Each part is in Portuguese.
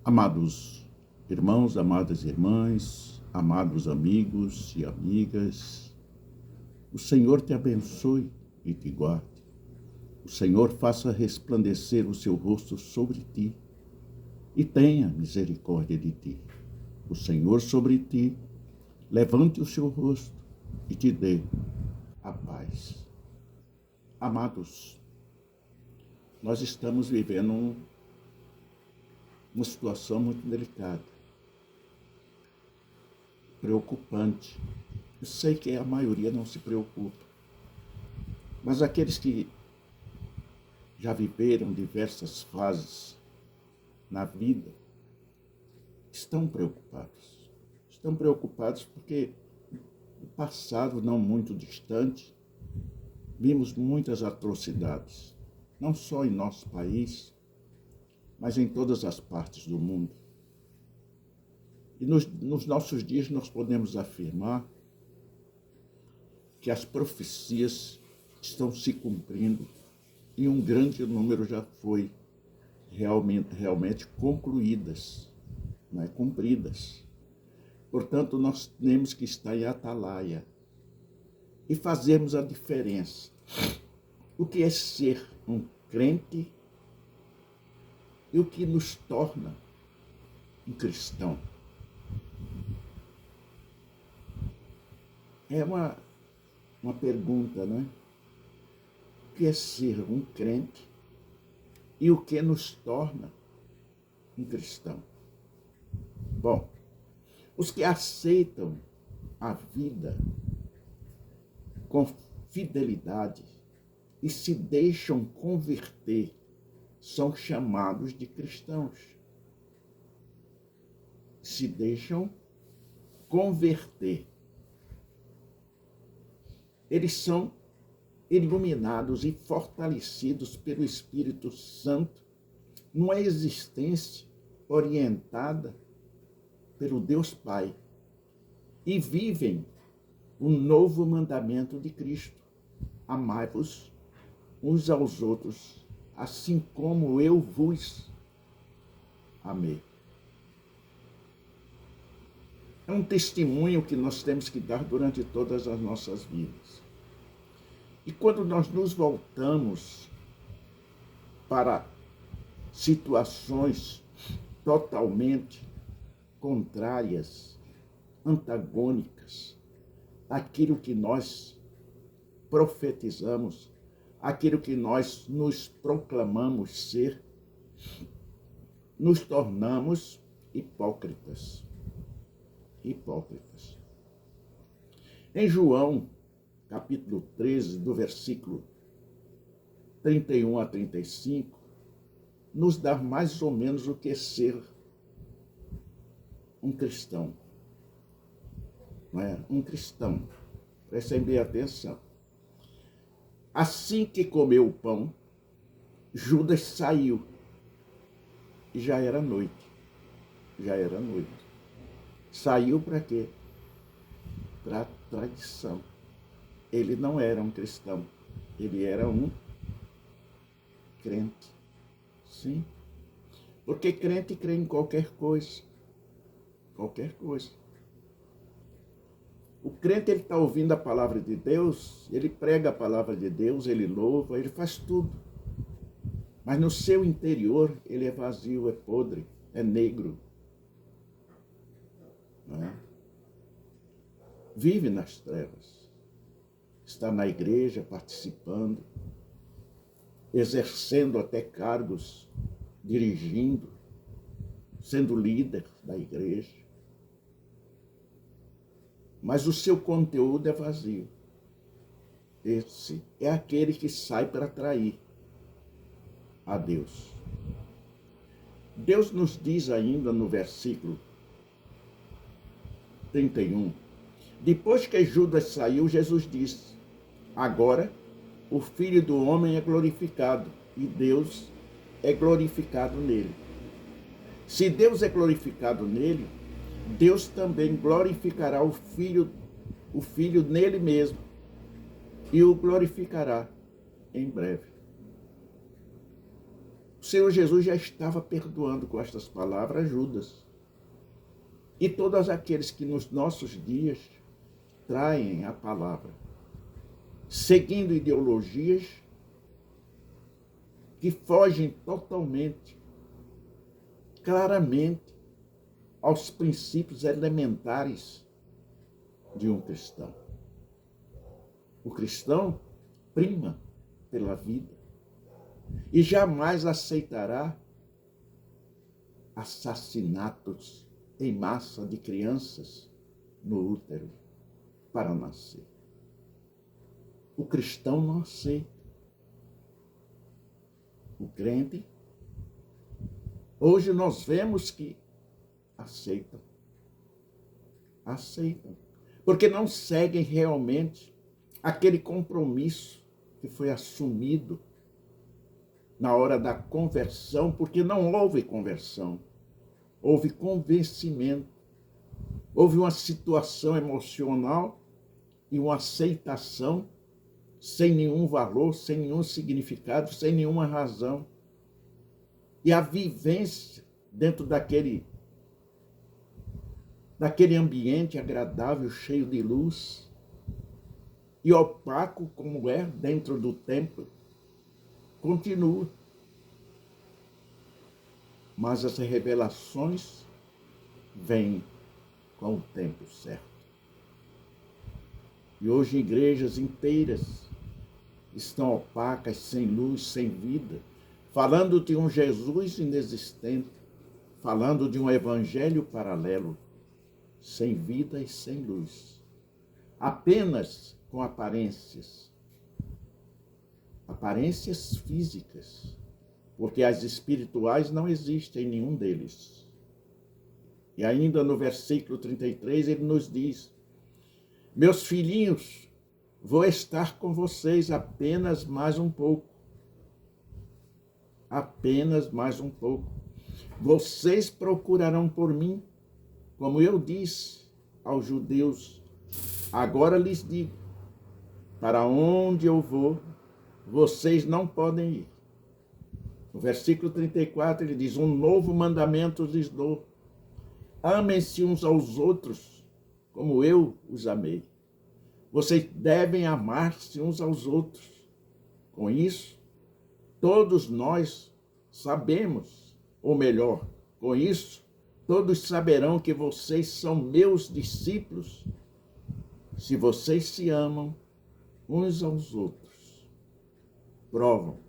Amados irmãos, amadas irmãs, amados amigos e amigas, o Senhor te abençoe e te guarde. O Senhor faça resplandecer o seu rosto sobre ti e tenha misericórdia de ti. O Senhor sobre ti levante o seu rosto e te dê a paz. Amados, nós estamos vivendo uma situação muito delicada, preocupante. Eu sei que a maioria não se preocupa, mas aqueles que já viveram diversas fases na vida estão preocupados. Estão preocupados porque no passado não muito distante vimos muitas atrocidades, não só em nosso país, mas em todas as partes do mundo. E nos nossos dias nós podemos afirmar que as profecias estão se cumprindo e um grande número já foi realmente concluídas, cumpridas. Portanto, nós temos que estar em atalaia e fazermos a diferença. O que é ser um crente e o que nos torna um cristão. É uma pergunta, não é? O que é ser um crente e o que nos torna um cristão? Bom, os que aceitam a vida com fidelidade e se deixam converter são chamados de cristãos. Se deixam converter. Eles são iluminados e fortalecidos pelo Espírito Santo numa existência orientada pelo Deus Pai e vivem o novo mandamento de Cristo: amai-vos uns aos outros, assim como eu vos amei. É um testemunho que nós temos que dar durante todas as nossas vidas. E quando nós nos voltamos para situações totalmente contrárias, antagônicas, aquilo que nós profetizamos, aquilo que nós nos proclamamos ser, nos tornamos hipócritas. Hipócritas. Em João, capítulo 13, do versículo 31 a 35, nos dá mais ou menos o que é ser um cristão. Não é? Um cristão. Prestem bem atenção. Assim que comeu o pão, Judas saiu. E já era noite. Já era noite. Saiu para quê? Para traição. Ele não era um cristão. Ele era um crente. Sim. Porque crente crê em qualquer coisa. Qualquer coisa. O crente, ele está ouvindo a palavra de Deus, ele prega a palavra de Deus, ele louva, ele faz tudo. Mas no seu interior, ele é vazio, é podre, é negro. Não é? Vive nas trevas. Está na igreja, participando, exercendo até cargos, dirigindo, sendo líder da igreja. Mas o seu conteúdo é vazio. Esse é aquele que sai para trair a Deus. Deus nos diz ainda no versículo 31, depois que Judas saiu, Jesus disse: agora o Filho do Homem é glorificado e Deus é glorificado nele. Se Deus é glorificado nele, Deus também glorificará o Filho nele mesmo e o glorificará em breve. O Senhor Jesus já estava perdoando com estas palavras Judas. E todos aqueles que nos nossos dias traem a palavra, seguindo ideologias que fogem totalmente, claramente, aos princípios elementares de um cristão. O cristão prima pela vida e jamais aceitará assassinatos em massa de crianças no útero para nascer. O cristão não aceita. O crente, hoje nós vemos que aceitam. Aceitam. Porque não seguem realmente aquele compromisso que foi assumido na hora da conversão, porque não houve conversão, houve convencimento, houve uma situação emocional e uma aceitação sem nenhum valor, sem nenhum significado, sem nenhuma razão. E a vivência dentro daquele ambiente agradável, cheio de luz, e opaco como é dentro do templo, continua. Mas as revelações vêm com o tempo certo. E hoje igrejas inteiras estão opacas, sem luz, sem vida, falando de um Jesus inexistente, falando de um evangelho paralelo, sem vida e sem luz, apenas com aparências físicas, porque as espirituais não existem em nenhum deles. E ainda no versículo 33 ele nos diz: meus filhinhos, vou estar com vocês apenas mais um pouco. Apenas mais um pouco. Vocês procurarão por mim, como eu disse aos judeus. Agora lhes digo, para onde eu vou, vocês não podem ir. No versículo 34 ele diz: um novo mandamento lhes dou. Amem-se uns aos outros, como eu os amei. Vocês devem amar-se uns aos outros. Com isso, todos nós sabemos, ou melhor, com isso, todos saberão que vocês são meus discípulos, se vocês se amam uns aos outros. Provam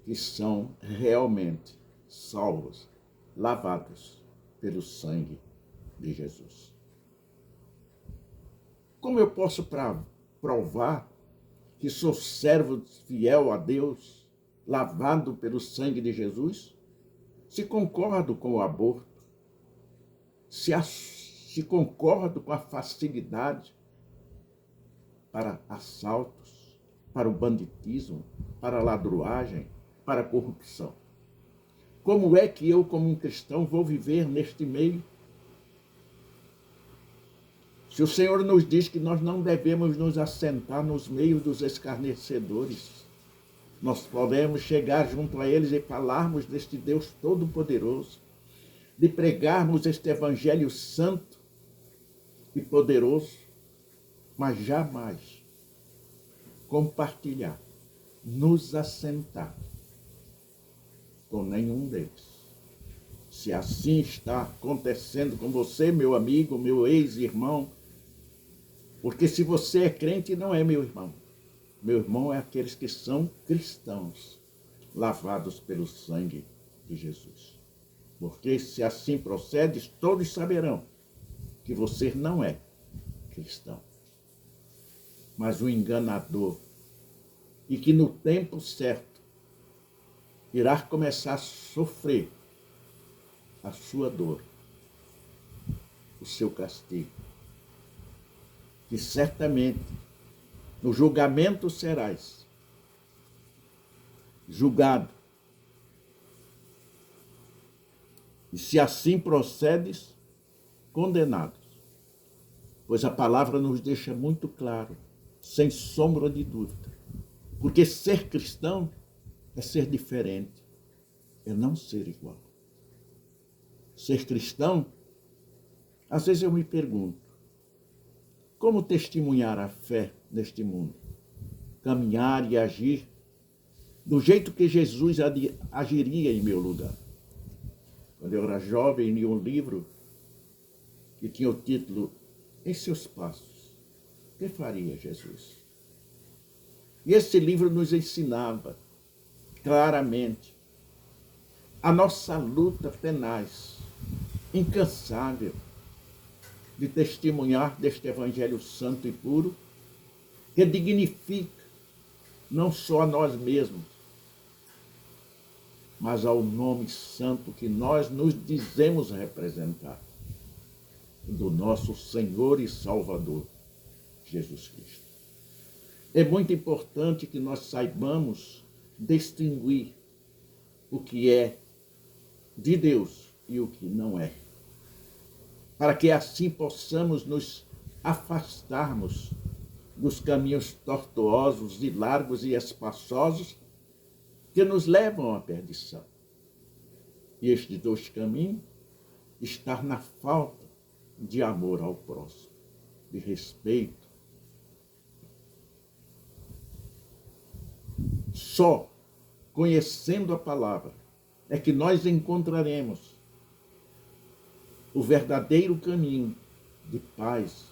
que são realmente salvos, lavados pelo sangue de Jesus. Como eu posso provar que sou servo fiel a Deus, lavado pelo sangue de Jesus? Se concordo com o aborto, se concordo com a facilidade para assaltos, para o banditismo, para a ladruagem, para a corrupção. Como é que eu, como um cristão, vou viver neste meio? Se o Senhor nos diz que nós não devemos nos assentar nos meios dos escarnecedores, nós podemos chegar junto a eles e falarmos deste Deus Todo-Poderoso, de pregarmos este Evangelho Santo e poderoso, mas jamais compartilhar, nos assentar com nenhum deles. Se assim está acontecendo com você, meu amigo, meu ex-irmão, porque se você é crente, não é meu irmão. Meu irmão é aqueles que são cristãos, lavados pelo sangue de Jesus. Porque se assim procedes, todos saberão que você não é cristão, mas um enganador, e que no tempo certo irá começar a sofrer a sua dor, o seu castigo. Que certamente no julgamento serás julgado. E se assim procedes, condenados. Pois a palavra nos deixa muito claro, sem sombra de dúvida. Porque ser cristão é ser diferente. é não ser igual. Ser cristão, às vezes eu me pergunto, como testemunhar a fé neste mundo? Caminhar e agir do jeito que Jesus agiria em meu lugar. Quando eu era jovem, li um livro que tinha o título Em Seus Passos. O que faria Jesus? E esse livro nos ensinava claramente a nossa luta tenaz, incansável, de testemunhar deste Evangelho santo e puro, que dignifica não só a nós mesmos, mas ao nome santo que nós nos dizemos representar, do nosso Senhor e Salvador, Jesus Cristo. É muito importante que nós saibamos distinguir o que é de Deus e o que não é, para que assim possamos nos afastarmos dos caminhos tortuosos e largos e espaçosos que nos levam à perdição. E estes dois caminhos estão na falta de amor ao próximo, de respeito. Só conhecendo a palavra é que nós encontraremos o verdadeiro caminho de paz,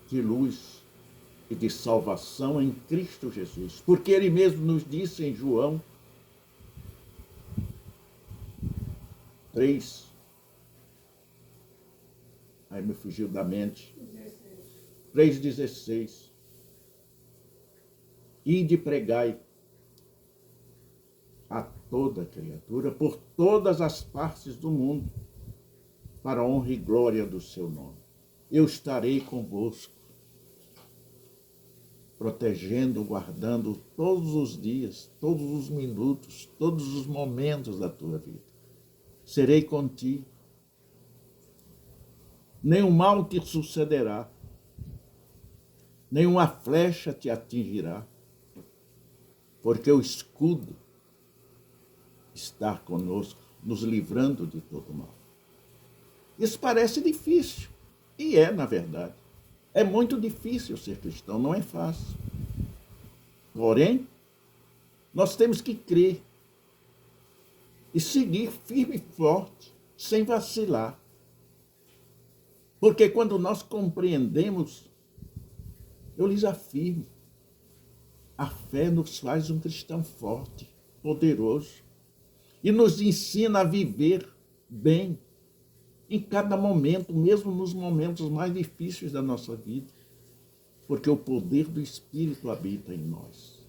de luz e de salvação em Cristo Jesus. Porque ele mesmo nos disse em João 3, aí me fugiu da mente, 3,16, ide pregai a toda criatura por todas as partes do mundo, para a honra e glória do seu nome. Eu estarei convosco, protegendo, guardando todos os dias, todos os minutos, todos os momentos da tua vida. Serei contigo. Nenhum mal te sucederá, nenhuma flecha te atingirá, porque o escudo está conosco, nos livrando de todo mal. Isso parece difícil, e é, na verdade. É muito difícil ser cristão, não é fácil. Porém, nós temos que crer e seguir firme e forte, sem vacilar. Porque quando nós compreendemos, eu lhes afirmo, a fé nos faz um cristão forte, poderoso, e nos ensina a viver bem em cada momento, mesmo nos momentos mais difíceis da nossa vida, porque o poder do Espírito habita em nós.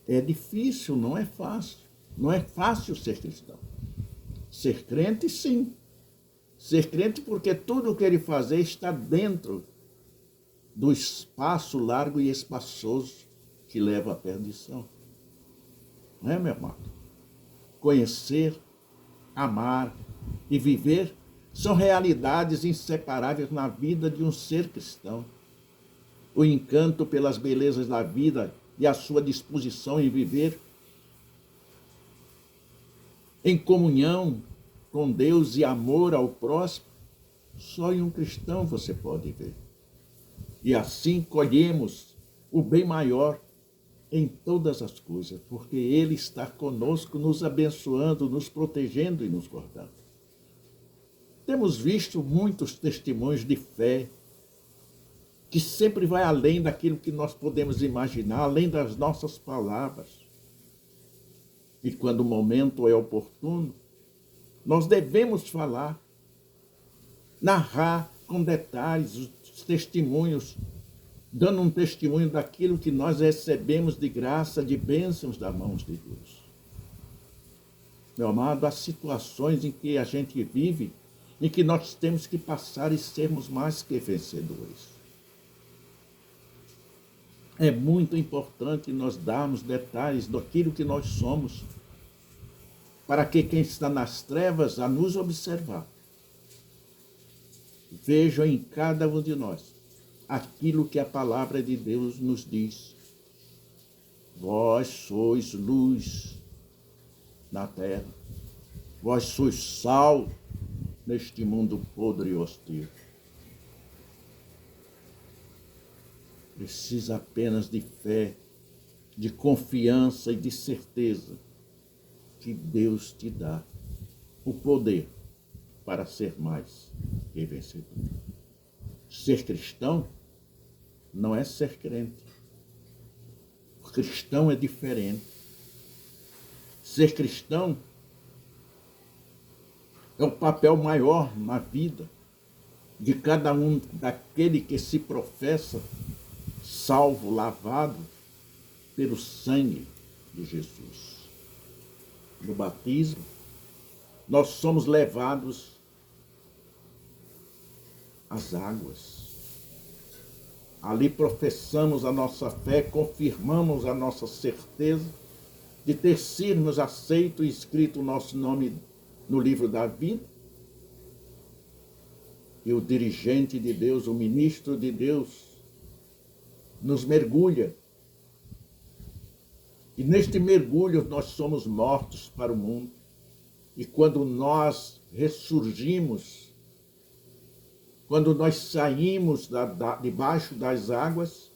É difícil, não é fácil. Não é fácil ser cristão. Ser crente, sim. Ser crente porque tudo o que ele fazer está dentro do espaço largo e espaçoso que leva à perdição. Não é, meu amado? Conhecer, amar e viver são realidades inseparáveis na vida de um ser cristão. O encanto pelas belezas da vida e a sua disposição em viver em comunhão com Deus e amor ao próximo, só em um cristão você pode ver. E assim colhemos o bem maior em todas as coisas, porque Ele está conosco, nos abençoando, nos protegendo e nos guardando. Temos visto muitos testemunhos de fé, que sempre vai além daquilo que nós podemos imaginar, além das nossas palavras. E quando o momento é oportuno, nós devemos falar, narrar com detalhes os testemunhos, dando um testemunho daquilo que nós recebemos de graça, de bênçãos das mãos de Deus. Meu amado, há situações em que a gente vive, em que nós temos que passar e sermos mais que vencedores. É muito importante nós darmos detalhes daquilo que nós somos, para que quem está nas trevas, a nos observar, veja em cada um de nós aquilo que a palavra de Deus nos diz. Vós sois luz na terra. Vós sois sal neste mundo podre e hostil. Precisa apenas de fé, de confiança e de certeza que Deus te dá o poder para ser mais que vencedor. Ser cristão não é ser crente. O cristão é diferente. Ser cristão é o papel maior na vida de cada um daquele que se professa salvo, lavado pelo sangue de Jesus. No batismo, nós somos levados às águas. Ali professamos a nossa fé, confirmamos a nossa certeza de ter sido aceito e escrito o nosso nome no livro da vida. E o dirigente de Deus, o ministro de Deus, nos mergulha. E neste mergulho nós somos mortos para o mundo. E quando nós ressurgimos, quando nós saímos debaixo das águas,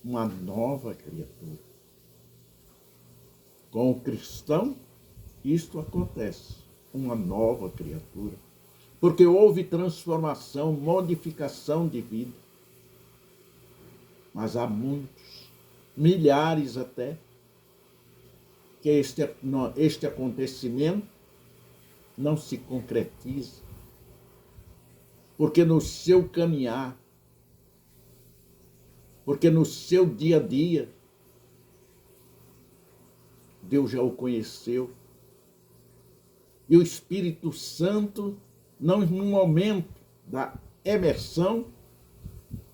uma nova criatura. Com o cristão, isto acontece, uma nova criatura. Porque houve transformação, modificação de vida. Mas há muitos, milhares até, que este acontecimento não se concretiza. Porque no seu caminhar, porque no seu dia a dia, Deus já o conheceu. E o Espírito Santo, não no momento da emersão,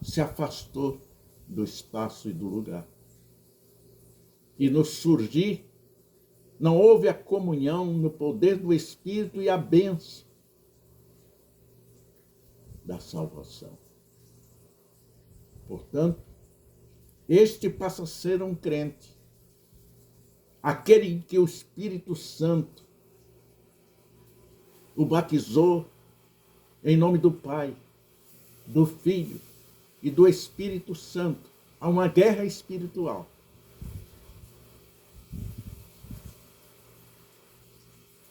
se afastou do espaço e do lugar. E no surgir, não houve a comunhão no poder do Espírito e a bênção da salvação. Portanto, este passa a ser um crente, aquele em que o Espírito Santo o batizou em nome do Pai, do Filho e do Espírito Santo. Há uma guerra espiritual.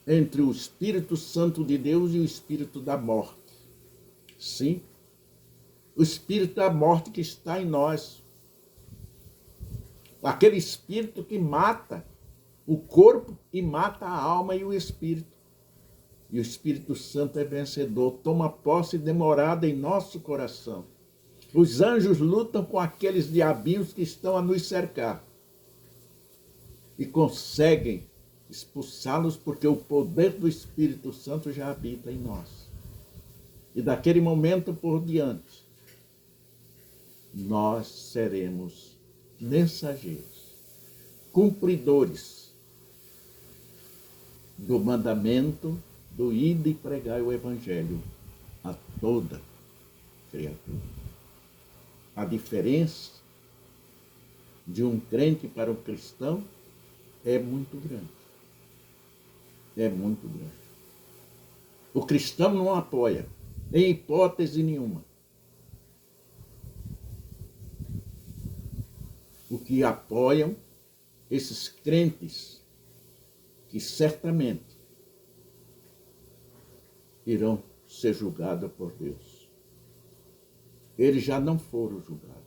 Entre o Espírito Santo de Deus e o Espírito da morte. Sim, o Espírito da morte que está em nós. Aquele Espírito que mata o corpo e mata a alma e o Espírito. E o Espírito Santo é vencedor, toma posse de morada em nosso coração. Os anjos lutam com aqueles diabinhos que estão a nos cercar. E conseguem expulsá-los porque o poder do Espírito Santo já habita em nós. E daquele momento por diante, nós seremos mensageiros, cumpridores do mandamento do ide e pregai o Evangelho a toda criatura. A diferença de um crente para um cristão é muito grande. É muito grande. O cristão não apoia, em hipótese nenhuma. O que apoiam esses crentes que certamente irão ser julgados por Deus. Eles já não foram julgados.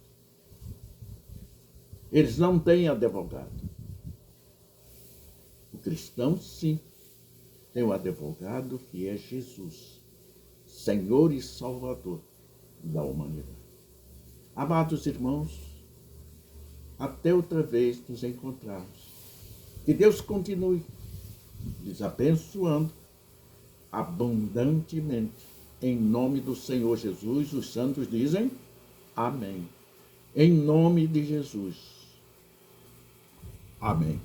Eles não têm advogado. O cristão, sim, tem um advogado que é Jesus, Senhor e Salvador da humanidade. Amados irmãos, até outra vez nos encontrarmos. Que Deus continue lhes abençoando abundantemente. Em nome do Senhor Jesus, os santos dizem amém. Em nome de Jesus. Amém.